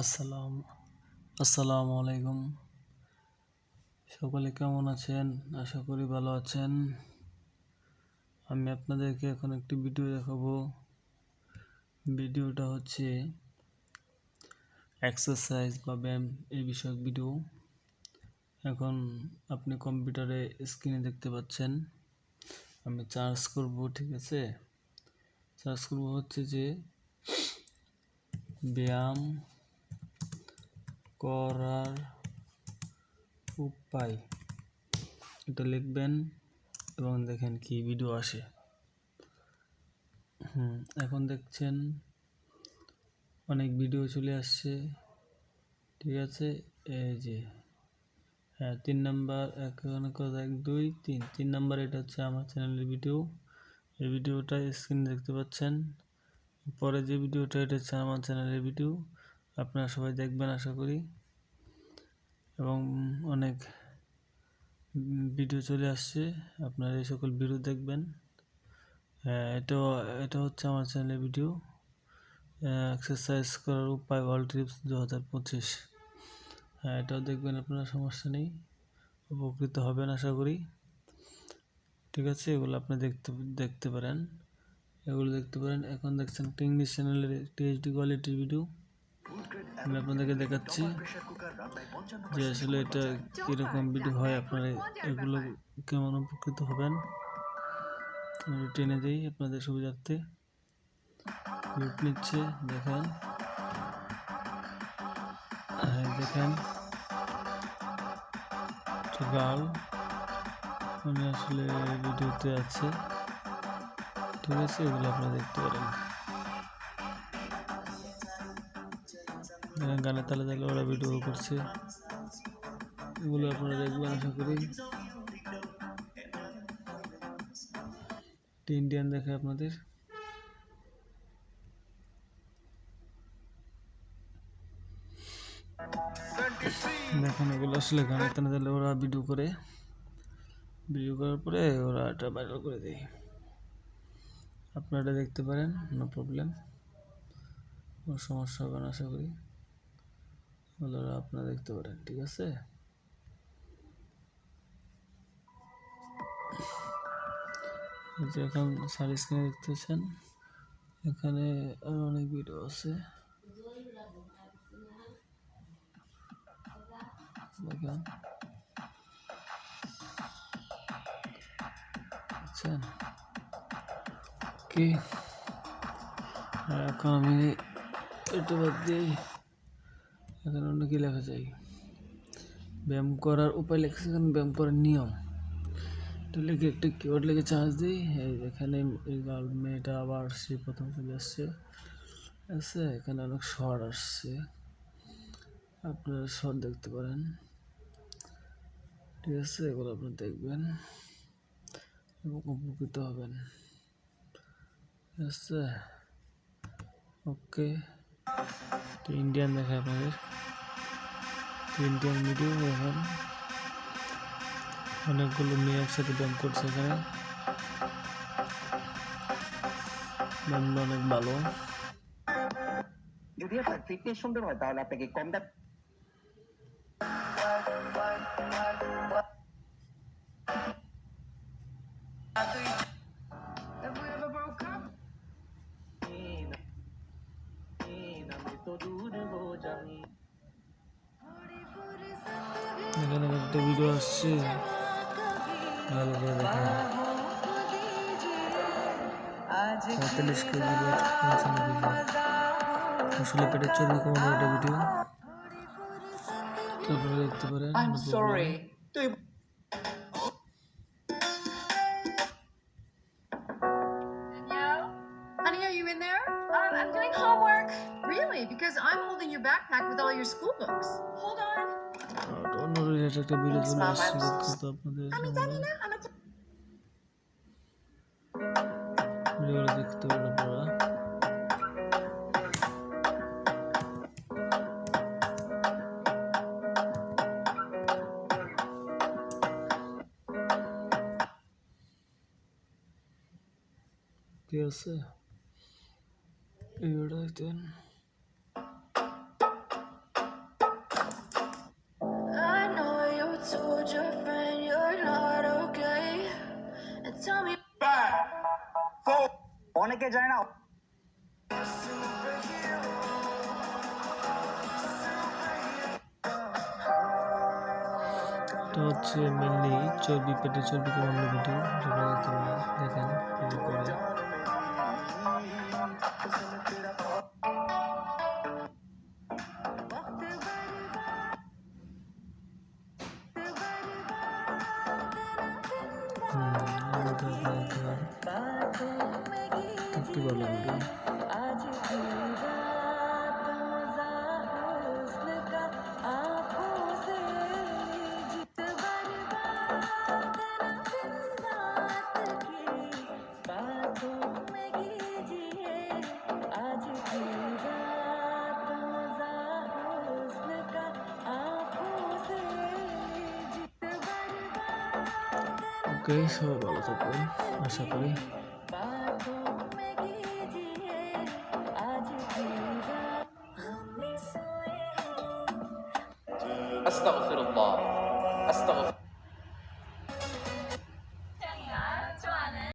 আসসালাম আসসালামু আলাইকুম। সকলে কেমন আছেন? আশা করি ভালো আছেন। আমি আপনাদেরকে এখন একটি ভিডিও দেখাবো। ভিডিওটা হচ্ছে এক্সারসাইজ বা ব্যায়াম এই বিষয়ক ভিডিও। এখন আপনি কম্পিউটারে স্ক্রিনে দেখতে পাচ্ছেন। আমি সার্চ করব, ঠিক আছে? সার্চ করব হচ্ছে যে ব্যায়াম করার উপায়, এটা লিখবেন এবং দেখেন কি ভিডিও আসে। এখন দেখছেন অনেক ভিডিও চলে আসছে, ঠিক আছে? এই যে 3 নাম্বার, 1 নাম্বার, এটা হচ্ছে আমার চ্যানেলের ভিডিও। এই ভিডিওটা স্ক্রিনে দেখতে পাচ্ছেন। পরে যে ভিডিওটা, এটা হচ্ছে আমার চ্যানেলের ভিডিও। আপনারা সবাই দেখবেন আশা করি। এবং অনেক ভিডিও চলে আসছে, আপনারা এই সকল ভিডিও দেখবেন। এটা হচ্ছে আমার চ্যানেলের ভিডিও, এক্সারসাইজ করার উপায় ওয়ার্ল্ড ট্রিপস 2025। এটাও দেখবেন আপনারা, সমস্যা নেই, উপকৃত হবেন আশা করি, ঠিক আছে? এগুলো আপনি দেখতে পারেন, এগুলো দেখতে পারেন। এখন দেখছেন একটা ইংলিশ চ্যানেলের একটি এইচডি কোয়ালিটির ভিডিও। আমি আপনাদেরকে দেখাচ্ছি যে আসলে এটা কীরকম ভিডিও হয়, আপনারা এগুলো কেমন উপকৃত হবেন। আমি টেনে দিই আপনাদের সুবিধার্থে। লুট নিচ্ছে, দেখেন দেখেন গার্ল মানে আসলে ভিডিওতে আছে, ঠিক আছে? এগুলো আপনারা দেখতে পারেন। গানের তালে তালে ওরা ভিডিও করছে, এগুলো আপনারা দেখবেন আশা করি। ইন্ডিয়ান দেখে আপনাদের, দেখেন এগুলো আসলে গানের তালে তালে ওরা ভিডিও করার পরে ওরা এটা ভাইরাল করে দেয়। আপনারা এটা দেখতে পারেন, নো প্রবলেম, কোনো সমস্যা হবে না আশা করি। এগুলো আপনারা দেখতে পারেন, ঠিক আছে? যে এখন সারি স্ক্রিনে দেখতেছেন, এখানে আরো অনেক ভিডিও আছে, দেখেন বুঝছেন কি? এখন আমি এটা বাদ দিই, এখন অন্য কি লেখা যায়? ব্যায়াম করার উপায় লেখছে, এখানে ব্যায়াম করার নিয়ম, এটা লিখে একটা কিওয়ার্ড লিখে চার্জ দিই। এই এখানে এই গার্ল মেয়েটা আবার আসছে, প্রথম চলে আসছে, আছে এখানে অনেক শর্ট আসছে, আপনারা শর্ট দেখতে পারেন, ঠিক আছে? এগুলো আপনারা দেখবেন এবং উপকৃত হবেন, ঠিক আছে? ওকে, ইন্ডিয়ান দেখায় আপনাদের, ইন্ডিয়ান ভিডিও। এখন অনেকগুলো মেয়ে একসাথে ব্যায়াম করছে, এখানে ব্যায়ামটা অনেক ভালো। যদি আপনার ফিটনেস সুন্দর হয় তাহলে আপনাকে কম দাম এখানে একটা ভিডিও আসছে, ভালো করে দেখেন। 45 কেজি ওয়েট, 55 কেজি, আসলে পেটের চর্বি কমানোর একটা ভিডিও, আপনারা দেখতে পারেন। I'm sorry. Danielle? Honey, are you in there? I'm doing homework. Really? Because I'm holding your backpack with all your school books. Hold on. অন্য রিলেটেড একটা ভিডিও Thanks, চলে Mom. আসছে, দুঃখিত আপনাদের সামনে। ভিডিওগুলো দেখতে পারেন আপনারা। ঠিক আছে, এই ভিডিওটা দেখতেন। অনেকে জানে না এটা হচ্ছে মেনলি চর্বি, পেটের চর্বি কমানোর ভিডিও, যেটা দেখতে পারেন, দেখেন এটা করে। আমাদের কি ভালো ভিডিও। ওকে, সবাই ভালো থাকবেন আশা করি। أستغفر الله.